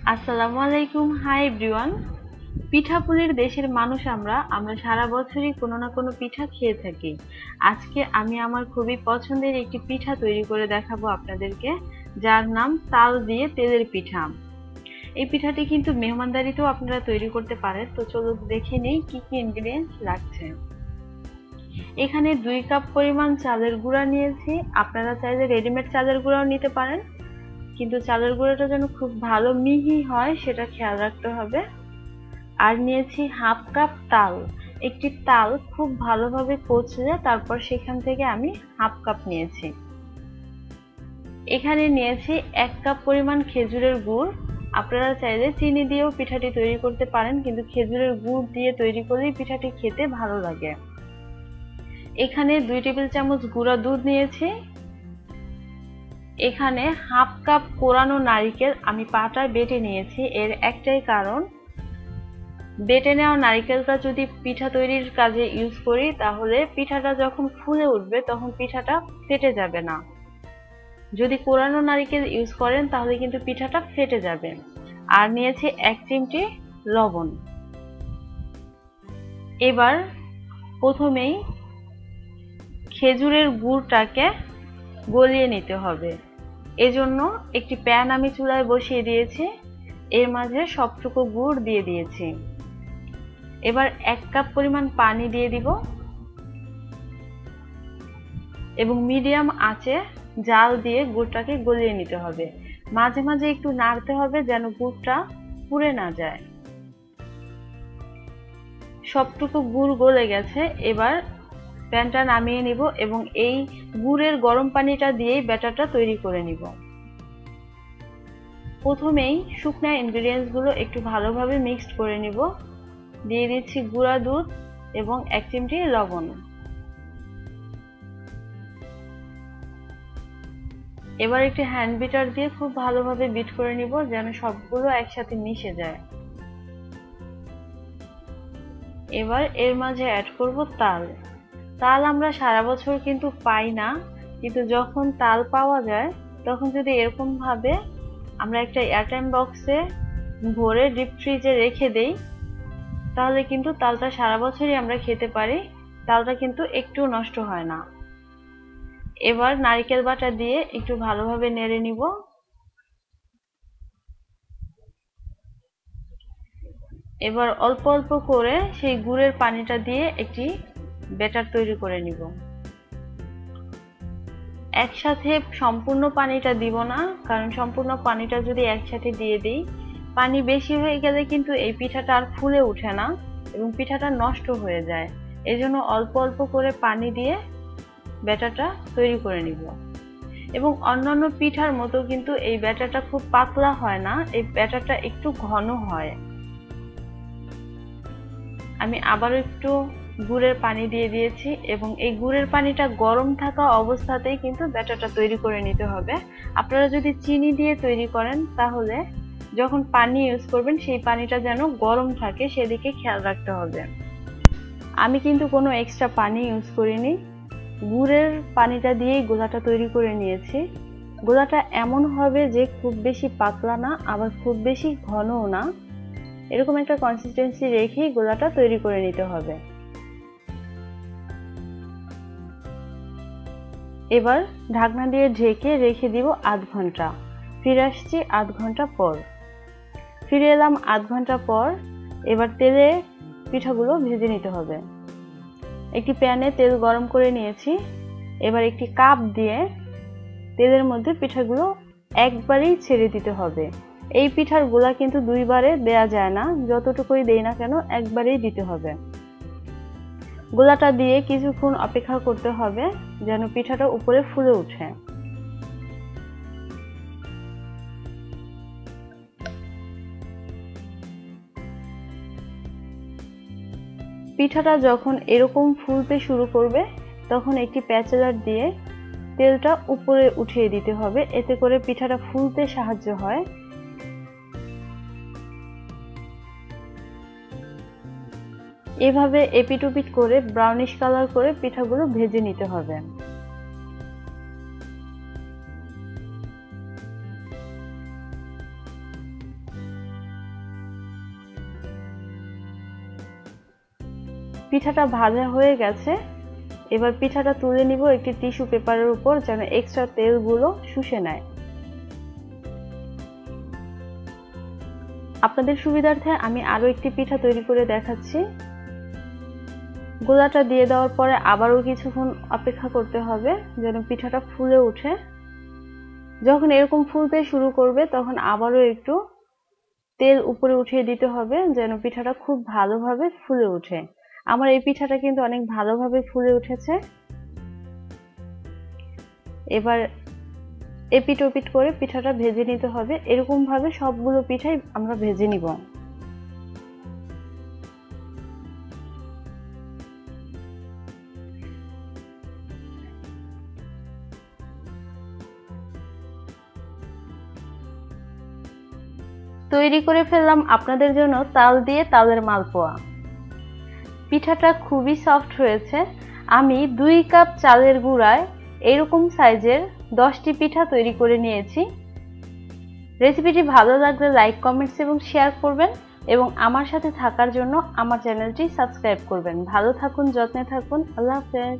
আসসালামু আলাইকুম। Hi everyone. পিঠাপুলির দেশের মানুষ আমরা সারা বছরই কোনো না কোনো পিঠা খেয়ে থাকি। আজকে আমি আমার খুবই পছন্দের একটি পিঠা তৈরি করে দেখাবো আপনাদেরকে, যার নাম তাল দিয়ে তেলের পিঠা। এই পিঠাটি কিন্তু মেহমানদারিতেও আপনারা তৈরি করতে পারেন। তো চলো দেখে নেই কি কি ইনগ্রিডিয়েন্টস লাগছে। এখানে 2 কাপ পরিমাণ চালের গুঁড়া নিয়েছি। আপনারা চাইলে রেডিমেড চালের গুঁড়াও নিতে পারেন, কিন্তু চালের গুঁড়োটা যেন খুব ভালো মিহি হয় সেটা খেয়াল রাখতে হবে। আর নিয়েছি হাফ কাপ তাল। একটি তাল খুব ভালোভাবে কচলে তারপর সেখান থেকে আমি হাফ কাপ নিয়েছি। এখানে নিয়েছি 1 কাপ পরিমাণ খেজুরের গুড়। আপনারা চাইলে চিনি দিয়েও পিঠাটি তৈরি করতে পারেন, কিন্তু খেজুরের গুড় দিয়ে তৈরি করলেই পিঠাটি খেতে ভালো লাগে। এখানে 2 টেবিল চামচ গুঁড়া দুধ নিয়েছি। এখানে হাফ কাপ কোরানো নারকেল আমি পাটায় বেটে নিয়েছি। এর একটাই কারণ, বেটে নেওয়া নারকেলটা যদি পিঠা তৈরির কাজে ইউজ করি তাহলে পিঠাটা যখন ফুলে উঠবে তখন পিঠাটা ফেটে যাবে না। যদি কোরানো নারকেল ইউজ করেন তাহলে কিন্তু পিঠাটা ফেটে যাবে। আর নিয়েছি 1 চিমটি লবণ। এবার প্রথমেই খেজুরের গুড়টাকে গলিয়ে নিতে হবে। এজন্য একটি প্যান আমি চুলায় বসিয়ে দিয়েছি। এর মাঝে সবটুকু গুড় দিয়ে দিয়েছি। এবার 1 কাপ পরিমাণ পানি দিয়ে দিব এবং মিডিয়াম আঁচে জাল দিয়ে গুড়টাকে গলিয়ে নিতে হবে। মাঝে মাঝে একটু নাড়তে হবে যেন গুড়টা পুড়ে না যায়। সবটুকু গুড় গলে গেছে। এবার প্যানটা নামিয়ে নিব এবং এই গুড়ের গরম পানিটা দিয়েই ব্যাটারটা তৈরি করে নিব। প্রথমেই শুকনা ইনগ্রিডিয়েন্টস গুলো একটু ভালোভাবে মিক্সড করে নিব। দিয়ে দিচ্ছি গুঁড়া দুধ এবং 1 চিমটি লবণ। এবার একটি হ্যান্ড বিটার দিয়ে খুব ভালোভাবে বিট করে নিব যেন সবগুলো একসাথে মিশে যায়। এবার এর মাঝে অ্যাড করব তাল। তাল আমরা সারা বছর কিন্তু পাই না, কিন্তু যখন তাল পাওয়া যায় তখন যদি এরকম ভাবে আমরা একটা এয়ারটাইট বক্সে ভরে ডিপ ফ্রিজে রেখে দেই তাহলে কিন্তু তালটা সারা বছরই আমরা খেতে পারি। তালটা কিন্তু একটু নষ্ট হয় না। এবার নারকেল বাটা দিয়ে একটু ভালোভাবে নেড়ে নিব। এবার অল্প অল্প করে সেই গুড়ের পানিটা দিয়ে একটি ব্যাটার তৈরি করে নিব। একসাথে সম্পূর্ণ পানিটা দিব না, কারণ সম্পূর্ণ পানিটা যদি একসাথে দিয়ে দিই, পানি বেশি হয়ে গেলে কিন্তু এই পিঠাটা আর ফুলে ওঠে না এবং পিঠাটা নষ্ট হয়ে যায়। এজন্য অল্প অল্প করে পানি দিয়ে ব্যাটারটা তৈরি করে নিব। এবং অন্যান্য পিঠার মতো কিন্তু এই ব্যাটারটা খুব পাতলা হয় না, এই ব্যাটারটা একটু ঘন হয়। আমি আবারও একটু গুড়ের পানি দিয়ে দিয়েছি এবং এই গুড়ের পানিটা গরম থাকা অবস্থাতেই কিন্তু ব্যাটারটা তৈরি করে নিতে হবে। আপনারা যদি চিনি দিয়ে তৈরি করেন তাহলে যখন পানি ইউজ করবেন সেই পানিটা যেন গরম থাকে সেদিকে খেয়াল রাখতে হবে। আমি কিন্তু কোনো এক্সট্রা পানি ইউজ করিনি, গুড়ের পানিটা দিয়েই গোলাটা তৈরি করে নিয়েছি। গোলাটা এমন হবে যে খুব বেশি পাতলা না আবার খুব বেশি ঘনও না, এরকম একটা কনসিস্টেন্সি রেখেই গোলাটা তৈরি করে নিতে হবে। এবার ঢাকনা দিয়ে ঢেকে রেখে দিব আধ ঘন্টা। ফিরে আসছি আধ ঘন্টা পর। ফিরে এলাম আধ ঘন্টা পর। এবার তেলে পিঠাগুলো ভেজে নিতে হবে। একটি প্যানে তেল গরম করে নিয়েছি। এবার একটি কাপ দিয়ে তেলের মধ্যে পিঠাগুলো একবারেই ছেড়ে দিতে হবে। এই পিঠার গোলা কিন্তু দুইবারে দেয়া যায় না, যতটুকুই দেই না কেন একবারেই দিতে হবে। গোলাটা দিয়ে কিছুক্ষণ অপেক্ষা করতে হবে যেন পিঠাটা উপরে ফুলে ওঠে। পিঠাটা যখন এরকম ফুলতে শুরু করবে তখন একটি প্যাচেলার দিয়ে তেলটা উপরে উঠিয়ে দিতে হবে, এতে করে পিঠাটা ফুলতে সাহায্য হয়। এভাবে এপিট ওপিট করে ব্রাউনিশ কালার করে পিঠাগুলো ভেজে নিতে হবে। পিঠাটা ভাজা হয়ে গেছে। এবার পিঠাটা তুলে নিব একটি টিস্যু পেপারের উপর, যেন এক্সট্রা তেলগুলো শুষে নেয়। আপনাদের সুবিধার্থে আমি আরো একটি পিঠা তৈরি করে দেখাচ্ছি। গোলাটা দিয়ে দেওয়ার পরে আবারও কিছুক্ষণ অপেক্ষা করতে হবে যেন পিঠাটা ফুলে ওঠে। যখন এরকম ফুলতে শুরু করবে তখন আবারও একটু তেল উপরে উঠিয়ে দিতে হবে যেন পিঠাটা খুব ভালোভাবে ফুলে ওঠে। আমার এই পিঠাটা কিন্তু অনেক ভালোভাবে ফুলে উঠেছে। এবার এপিট ওপিট করে পিঠাটা ভেজে নিতে হবে। এরকম ভাবে সবগুলো পিঠাই আমরা ভেজে নিব। তৈরি করে ফেললাম আপনাদের জন্য তাল দিয়ে তালের মালপোয়া। পিঠাটা খুবই সফট হয়েছে। আমি 2 কাপ চালের গুঁড়ায় এরকম সাইজের 10টি পিঠা তৈরি করে নিয়েছি। রেসিপিটি ভালো লাগলে লাইক, কমেন্টস এবং শেয়ার করবেন এবং আমার সাথে থাকার জন্য আমার চ্যানেলটি সাবস্ক্রাইব করবেন। ভালো থাকুন, যত্নে থাকুন। আল্লাহ হাফেজ।